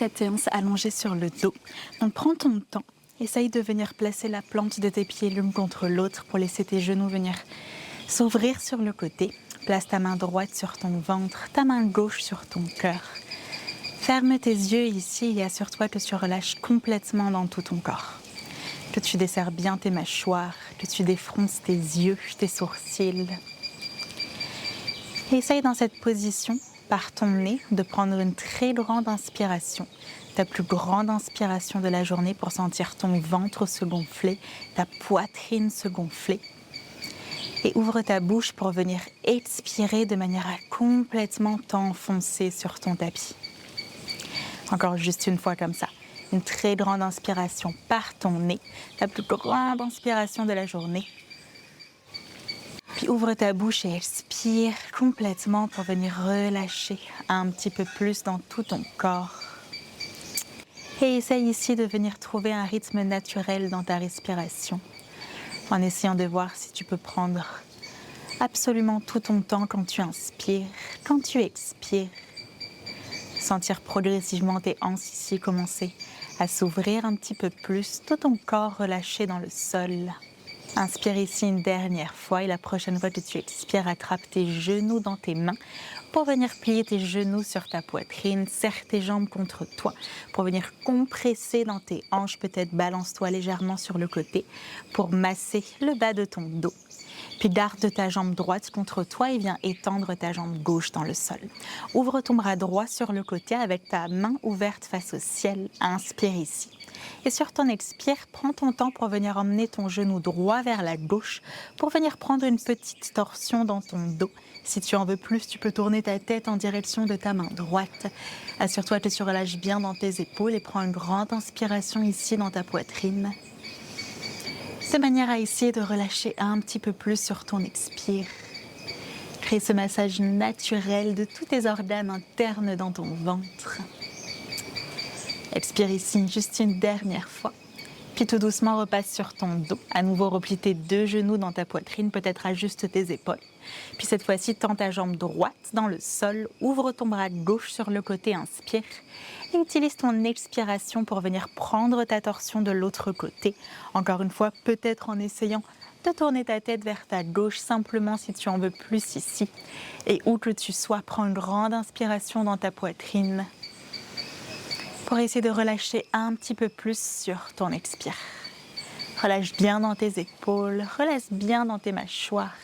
cette séance allongée sur le dos. Donc prends ton temps, essaye de venir placer la plante de tes pieds l'une contre l'autre pour laisser tes genoux venir s'ouvrir sur le côté. Place ta main droite sur ton ventre, ta main gauche sur ton cœur. Ferme tes yeux ici et assure-toi que tu relâches complètement dans tout ton corps. Que tu desserres bien tes mâchoires, que tu défronces tes yeux, tes sourcils. Et essaye dans cette position, par ton nez, de prendre une très grande inspiration. Ta plus grande inspiration de la journée pour sentir ton ventre se gonfler, ta poitrine se gonfler. Et ouvre ta bouche pour venir expirer de manière à complètement t'enfoncer sur ton tapis. Encore juste une fois comme ça. Une très grande inspiration par ton nez, ta plus grande inspiration de la journée. Puis ouvre ta bouche et expire complètement pour venir relâcher un petit peu plus dans tout ton corps. Et essaye ici de venir trouver un rythme naturel dans ta respiration, en essayant de voir si tu peux prendre absolument tout ton temps quand tu inspires, quand tu expires. Sentir progressivement tes hanches ici commencer à s'ouvrir un petit peu plus, tout ton corps relâché dans le sol. Inspire ici une dernière fois et la prochaine fois que tu expires, attrape tes genoux dans tes mains pour venir plier tes genoux sur ta poitrine, serre tes jambes contre toi pour venir compresser dans tes hanches, peut-être balance-toi légèrement sur le côté pour masser le bas de ton dos. Puis garde ta jambe droite contre toi et viens étendre ta jambe gauche dans le sol. Ouvre ton bras droit sur le côté avec ta main ouverte face au ciel. Inspire ici. Et sur ton expire, prends ton temps pour venir emmener ton genou droit vers la gauche pour venir prendre une petite torsion dans ton dos. Si tu en veux plus, tu peux tourner ta tête en direction de ta main droite. Assure-toi que tu relâches bien dans tes épaules et prends une grande inspiration ici dans ta poitrine. De manière à essayer de relâcher un petit peu plus sur ton expire. Crée ce massage naturel de tous tes organes internes dans ton ventre. Expire ici juste une dernière fois. Puis tout doucement repasse sur ton dos. À nouveau replie tes deux genoux dans ta poitrine, peut-être ajuste tes épaules. Puis cette fois-ci, tends ta jambe droite dans le sol. Ouvre ton bras gauche sur le côté, inspire. Et utilise ton expiration pour venir prendre ta torsion de l'autre côté. Encore une fois, peut-être en essayant de tourner ta tête vers ta gauche, simplement si tu en veux plus ici. Et où que tu sois, prends une grande inspiration dans ta poitrine pour essayer de relâcher un petit peu plus sur ton expire. Relâche bien dans tes épaules, relâche bien dans tes mâchoires.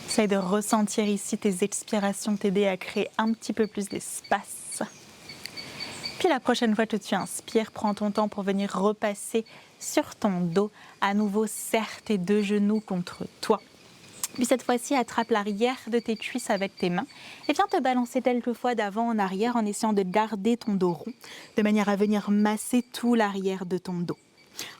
Essaye de ressentir ici tes expirations t'aider à créer un petit peu plus d'espace. Puis la prochaine fois que tu inspires, prends ton temps pour venir repasser sur ton dos. À nouveau, serre tes deux genoux contre toi. Puis cette fois-ci, attrape l'arrière de tes cuisses avec tes mains et viens te balancer quelques fois d'avant en arrière en essayant de garder ton dos rond, de manière à venir masser tout l'arrière de ton dos.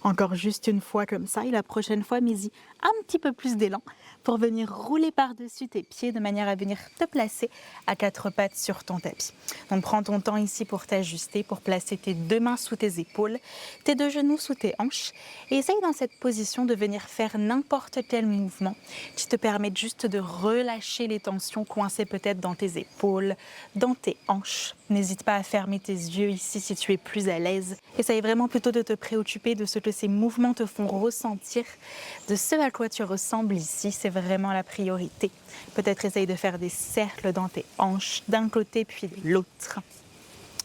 Encore juste une fois comme ça et la prochaine fois, mets-y un petit peu plus d'élan pour venir rouler par-dessus tes pieds de manière à venir te placer à quatre pattes sur ton tapis. Donc prends ton temps ici pour t'ajuster, pour placer tes deux mains sous tes épaules, tes deux genoux sous tes hanches et essaye dans cette position de venir faire n'importe quel mouvement qui te permette juste de relâcher les tensions coincées peut-être dans tes épaules, dans tes hanches. N'hésite pas à fermer tes yeux ici si tu es plus à l'aise. Essaye vraiment plutôt de te préoccuper de ce que ces mouvements te font ressentir, de ce à quoi tu ressembles ici, c'est vraiment la priorité. Peut-être essaye de faire des cercles dans tes hanches, d'un côté puis de l'autre.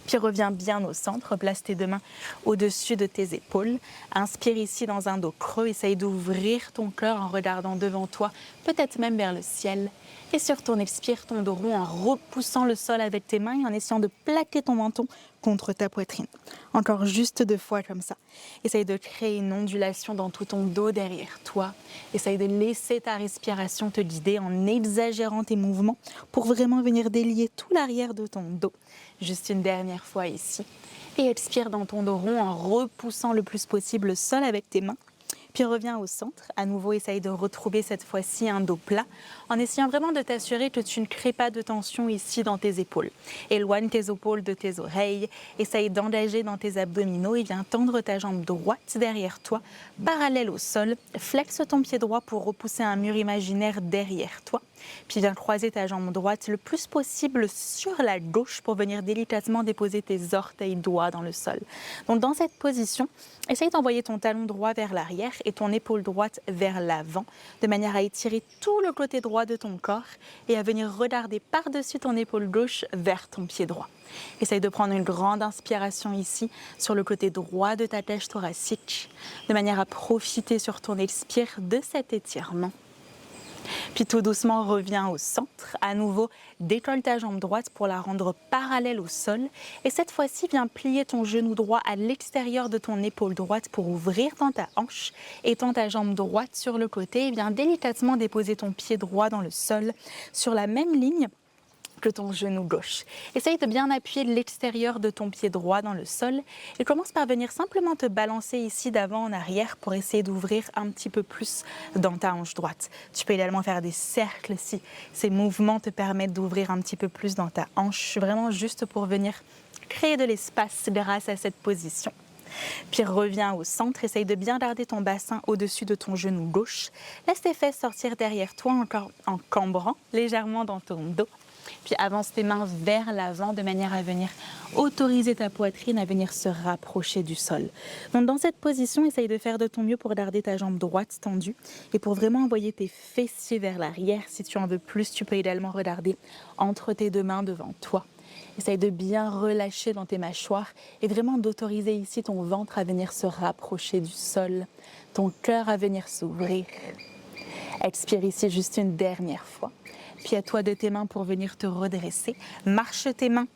Puis reviens bien au centre, place tes deux mains au-dessus de tes épaules. Inspire ici dans un dos creux, essaye d'ouvrir ton cœur en regardant devant toi, peut-être même vers le ciel. Et sur ton expire, ton dos rond en repoussant le sol avec tes mains et en essayant de plaquer ton menton contre ta poitrine. Encore juste deux fois comme ça. Essaye de créer une ondulation dans tout ton dos derrière toi. Essaye de laisser ta respiration te guider en exagérant tes mouvements pour vraiment venir délier tout l'arrière de ton dos. Juste une dernière fois ici. Et expire dans ton dos rond en repoussant le plus possible le sol avec tes mains. Puis reviens au centre. À nouveau, essaye de retrouver cette fois-ci un dos plat en essayant vraiment de t'assurer que tu ne crées pas de tension ici dans tes épaules. Éloigne tes épaules de tes oreilles. Essaye d'engager dans tes abdominaux et viens tendre ta jambe droite derrière toi, parallèle au sol. Flexe ton pied droit pour repousser un mur imaginaire derrière toi. Puis viens croiser ta jambe droite le plus possible sur la gauche pour venir délicatement déposer tes orteils doigts dans le sol. Donc dans cette position, essaye d'envoyer ton talon droit vers l'arrière et ton épaule droite vers l'avant, de manière à étirer tout le côté droit de ton corps et à venir regarder par-dessus ton épaule gauche vers ton pied droit. Essaye de prendre une grande inspiration ici sur le côté droit de ta cage thoracique, de manière à profiter sur ton expire de cet étirement. Puis tout doucement, reviens au centre. À nouveau, décolle ta jambe droite pour la rendre parallèle au sol. Et cette fois-ci, viens plier ton genou droit à l'extérieur de ton épaule droite pour ouvrir dans ta hanche. Étends ta jambe droite sur le côté et viens délicatement déposer ton pied droit dans le sol sur la même ligne que ton genou gauche. Essaye de bien appuyer l'extérieur de ton pied droit dans le sol et commence par venir simplement te balancer ici d'avant en arrière pour essayer d'ouvrir un petit peu plus dans ta hanche droite. Tu peux également faire des cercles si ces mouvements te permettent d'ouvrir un petit peu plus dans ta hanche, vraiment juste pour venir créer de l'espace grâce à cette position. Puis reviens au centre, essaye de bien garder ton bassin au-dessus de ton genou gauche. Laisse tes fesses sortir derrière toi encore en cambrant légèrement dans ton dos. Puis avance tes mains vers l'avant de manière à venir autoriser ta poitrine à venir se rapprocher du sol. Donc dans cette position, essaye de faire de ton mieux pour garder ta jambe droite tendue et pour vraiment envoyer tes fessiers vers l'arrière. Si tu en veux plus, tu peux également regarder entre tes deux mains devant toi. Essaye de bien relâcher dans tes mâchoires et vraiment d'autoriser ici ton ventre à venir se rapprocher du sol, ton cœur à venir s'ouvrir. Expire ici juste une dernière fois. Puis à toi de tes mains pour venir te redresser. Marche tes mains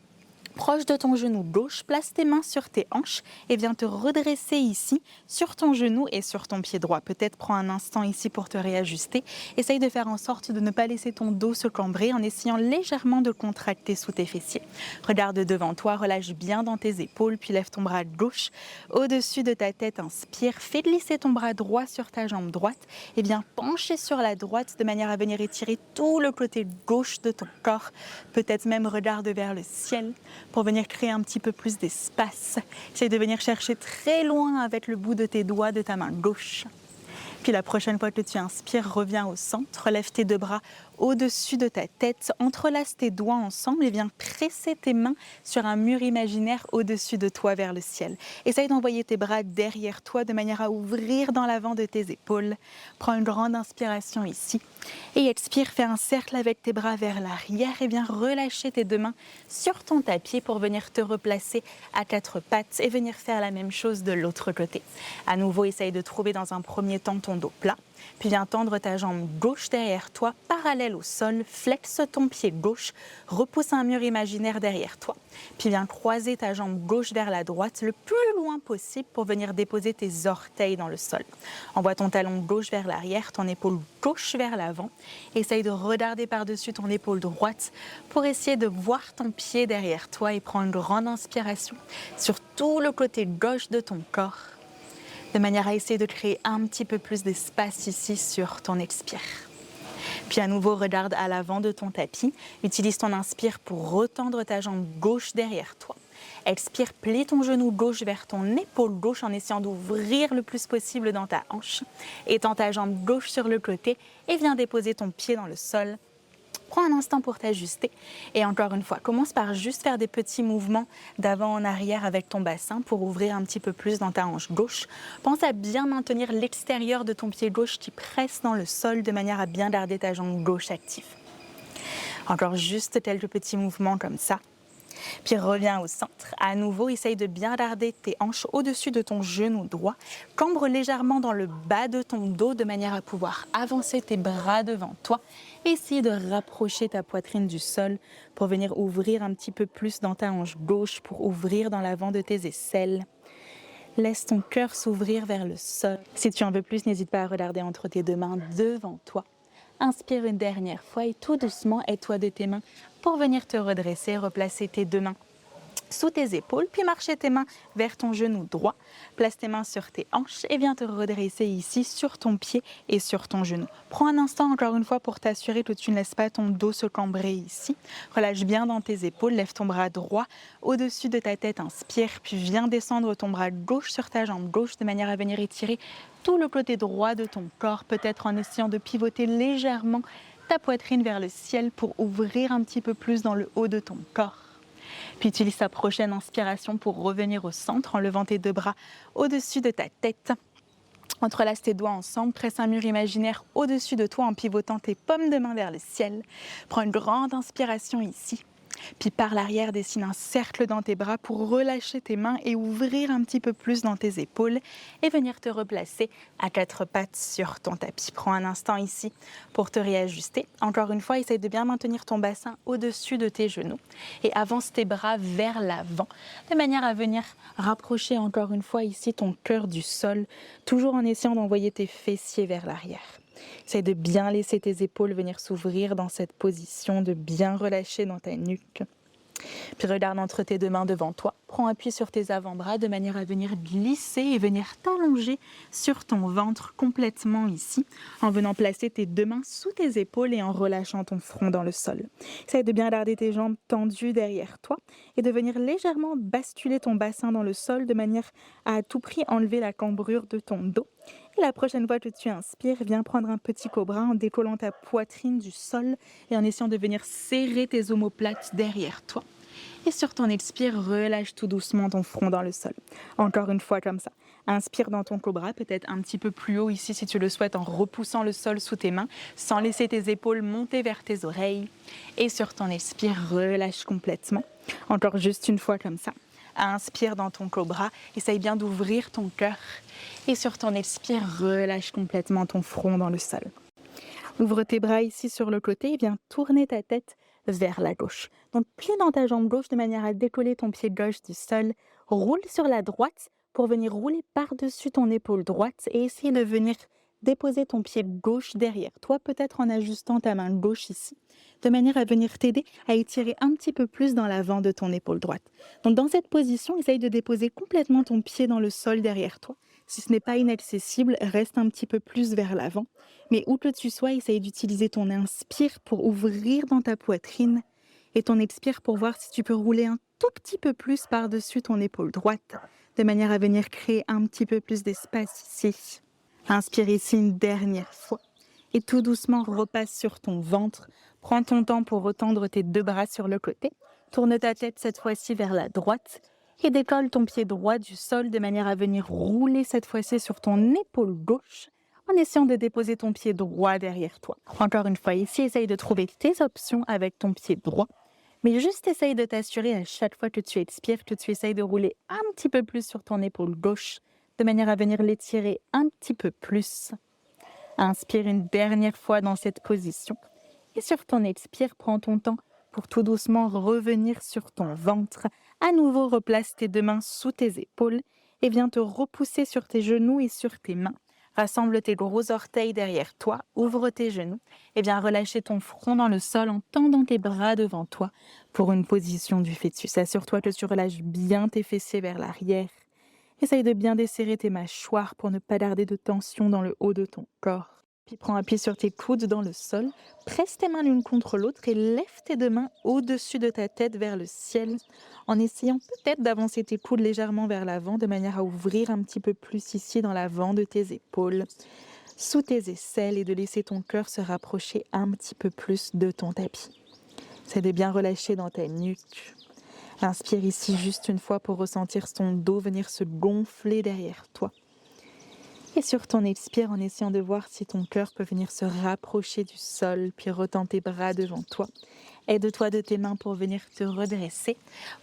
proche de ton genou gauche, place tes mains sur tes hanches et viens te redresser ici sur ton genou et sur ton pied droit. Peut-être prends un instant ici pour te réajuster. Essaye de faire en sorte de ne pas laisser ton dos se cambrer en essayant légèrement de contracter sous tes fessiers. Regarde devant toi, relâche bien dans tes épaules, puis lève ton bras gauche au-dessus de ta tête, inspire. Fais glisser ton bras droit sur ta jambe droite et viens pencher sur la droite de manière à venir étirer tout le côté gauche de ton corps. Peut-être même regarde vers le ciel pour venir créer un petit peu plus d'espace. Essaye de venir chercher très loin avec le bout de tes doigts de ta main gauche. Puis la prochaine fois que tu inspires, reviens au centre, relève tes deux bras au-dessus de ta tête, entrelace tes doigts ensemble et viens presser tes mains sur un mur imaginaire au-dessus de toi vers le ciel. Essaye d'envoyer tes bras derrière toi de manière à ouvrir dans l'avant de tes épaules. Prends une grande inspiration ici et expire, fais un cercle avec tes bras vers l'arrière et viens relâcher tes deux mains sur ton tapis pour venir te replacer à quatre pattes et venir faire la même chose de l'autre côté. À nouveau, essaye de trouver dans un premier temps ton dos plat. Puis viens tendre ta jambe gauche derrière toi, parallèle au sol, flexe ton pied gauche, repousse un mur imaginaire derrière toi. Puis viens croiser ta jambe gauche vers la droite le plus loin possible pour venir déposer tes orteils dans le sol. Envoie ton talon gauche vers l'arrière, ton épaule gauche vers l'avant. Essaye de regarder par-dessus ton épaule droite pour essayer de voir ton pied derrière toi et prends une grande inspiration sur tout le côté gauche de ton corps, de manière à essayer de créer un petit peu plus d'espace ici sur ton expire. Puis à nouveau, regarde à l'avant de ton tapis. Utilise ton inspire pour retendre ta jambe gauche derrière toi. Expire, plie ton genou gauche vers ton épaule gauche en essayant d'ouvrir le plus possible dans ta hanche. Étends ta jambe gauche sur le côté et viens déposer ton pied dans le sol. Prends un instant pour t'ajuster et encore une fois, commence par juste faire des petits mouvements d'avant en arrière avec ton bassin pour ouvrir un petit peu plus dans ta hanche gauche. Pense à bien maintenir l'extérieur de ton pied gauche qui presse dans le sol de manière à bien garder ta jambe gauche active. Encore juste quelques petits mouvements comme ça. Puis reviens au centre. À nouveau, essaye de bien garder tes hanches au-dessus de ton genou droit. Cambre légèrement dans le bas de ton dos de manière à pouvoir avancer tes bras devant toi. Essaye de rapprocher ta poitrine du sol pour venir ouvrir un petit peu plus dans ta hanche gauche, pour ouvrir dans l'avant de tes aisselles. Laisse ton cœur s'ouvrir vers le sol. Si tu en veux plus, n'hésite pas à regarder entre tes deux mains devant toi. Inspire une dernière fois et tout doucement, aide-toi de tes mains pour venir te redresser, replacer tes deux mains sous tes épaules, puis marcher tes mains vers ton genou droit. Place tes mains sur tes hanches et viens te redresser ici sur ton pied et sur ton genou. Prends un instant encore une fois pour t'assurer que tu ne laisses pas ton dos se cambrer ici. Relâche bien dans tes épaules, lève ton bras droit au-dessus de ta tête, inspire, puis viens descendre ton bras gauche sur ta jambe gauche de manière à venir étirer tout le côté droit de ton corps, peut-être en essayant de pivoter légèrement ta poitrine vers le ciel pour ouvrir un petit peu plus dans le haut de ton corps. Puis utilise ta prochaine inspiration pour revenir au centre en levant tes deux bras au-dessus de ta tête. Entrelace tes doigts ensemble, presse un mur imaginaire au-dessus de toi en pivotant tes paumes de main vers le ciel. Prends une grande inspiration ici. Puis par l'arrière, dessine un cercle dans tes bras pour relâcher tes mains et ouvrir un petit peu plus dans tes épaules et venir te replacer à quatre pattes sur ton tapis. Prends un instant ici pour te réajuster. Encore une fois, essaye de bien maintenir ton bassin au-dessus de tes genoux et avance tes bras vers l'avant de manière à venir rapprocher encore une fois ici ton cœur du sol, toujours en essayant d'envoyer tes fessiers vers l'arrière. Essaye de bien laisser tes épaules venir s'ouvrir dans cette position, de bien relâcher dans ta nuque. Puis regarde entre tes deux mains devant toi. Prends appui sur tes avant-bras de manière à venir glisser et venir t'allonger sur ton ventre complètement ici, en venant placer tes deux mains sous tes épaules et en relâchant ton front dans le sol. Essaye de bien garder tes jambes tendues derrière toi et de venir légèrement basculer ton bassin dans le sol de manière à tout prix enlever la cambrure de ton dos. Et la prochaine fois que tu inspires, viens prendre un petit cobra en décollant ta poitrine du sol et en essayant de venir serrer tes omoplates derrière toi. Et sur ton expire, relâche tout doucement ton front dans le sol. Encore une fois comme ça. Inspire dans ton cobra, peut-être un petit peu plus haut ici si tu le souhaites, en repoussant le sol sous tes mains, sans laisser tes épaules monter vers tes oreilles. Et sur ton expire, relâche complètement. Encore juste une fois comme ça. Inspire dans ton cobra, essaye bien d'ouvrir ton cœur. Et sur ton expire, relâche complètement ton front dans le sol. Ouvre tes bras ici sur le côté et viens tourner ta tête vers la gauche. Donc plie dans ta jambe gauche de manière à décoller ton pied gauche du sol. Roule sur la droite pour venir rouler par-dessus ton épaule droite et essayer de venir déposer ton pied gauche derrière toi, peut-être en ajustant ta main gauche ici, de manière à venir t'aider à étirer un petit peu plus dans l'avant de ton épaule droite. Donc dans cette position, essaye de déposer complètement ton pied dans le sol derrière toi. Si ce n'est pas inaccessible, reste un petit peu plus vers l'avant. Mais où que tu sois, essaye d'utiliser ton inspire pour ouvrir dans ta poitrine et ton expire pour voir si tu peux rouler un tout petit peu plus par-dessus ton épaule droite, de manière à venir créer un petit peu plus d'espace ici. Inspire ici une dernière fois et tout doucement repasse sur ton ventre. Prends ton temps pour retendre tes deux bras sur le côté. Tourne ta tête cette fois-ci vers la droite et décolle ton pied droit du sol de manière à venir rouler cette fois-ci sur ton épaule gauche en essayant de déposer ton pied droit derrière toi. Encore une fois ici, essaye de trouver tes options avec ton pied droit, mais juste essaye de t'assurer à chaque fois que tu expires que tu essayes de rouler un petit peu plus sur ton épaule gauche de manière à venir l'étirer un petit peu plus. Inspire une dernière fois dans cette position et sur ton expire, prends ton temps pour tout doucement revenir sur ton ventre. À nouveau, replace tes deux mains sous tes épaules et viens te repousser sur tes genoux et sur tes mains. Rassemble tes gros orteils derrière toi, ouvre tes genoux et viens relâcher ton front dans le sol en tendant tes bras devant toi pour une position du fœtus. Assure-toi que tu relâches bien tes fessiers vers l'arrière. Essaye de bien desserrer tes mâchoires pour ne pas garder de tension dans le haut de ton corps. Puis prends appui sur tes coudes dans le sol, presse tes mains l'une contre l'autre et lève tes deux mains au-dessus de ta tête vers le ciel en essayant peut-être d'avancer tes coudes légèrement vers l'avant de manière à ouvrir un petit peu plus ici dans l'avant de tes épaules, sous tes aisselles et de laisser ton cœur se rapprocher un petit peu plus de ton tapis. C'est de bien relâcher dans ta nuque. Inspire ici juste une fois pour ressentir ton dos venir se gonfler derrière toi. Et sur ton expire, en essayant de voir si ton cœur peut venir se rapprocher du sol, puis retends tes bras devant toi. Aide-toi de tes mains pour venir te redresser,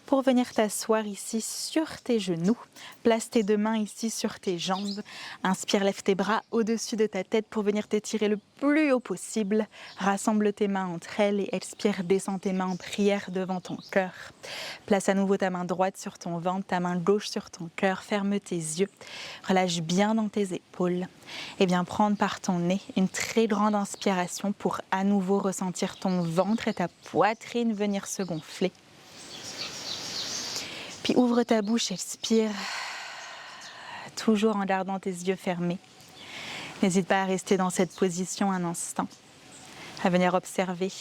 pour venir t'asseoir ici sur tes genoux. Place tes deux mains ici sur tes jambes. Inspire, lève tes bras au-dessus de ta tête pour venir t'étirer le plus haut possible. Rassemble tes mains entre elles et expire, descends tes mains en prière devant ton cœur. Place à nouveau ta main droite sur ton ventre, ta main gauche sur ton cœur. Ferme tes yeux. Relâche bien dans tes épaules. Et viens prendre par ton nez une très grande inspiration pour à nouveau ressentir ton ventre et ta poitrine venir se gonfler. Puis ouvre ta bouche, expire, toujours en gardant tes yeux fermés. N'hésite pas à rester dans cette position un instant, à venir observer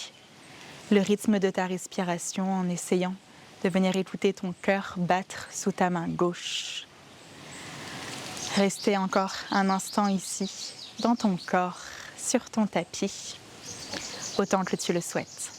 le rythme de ta respiration en essayant de venir écouter ton cœur battre sous ta main gauche. Restez encore un instant ici, dans ton corps, sur ton tapis. autant que tu le souhaites.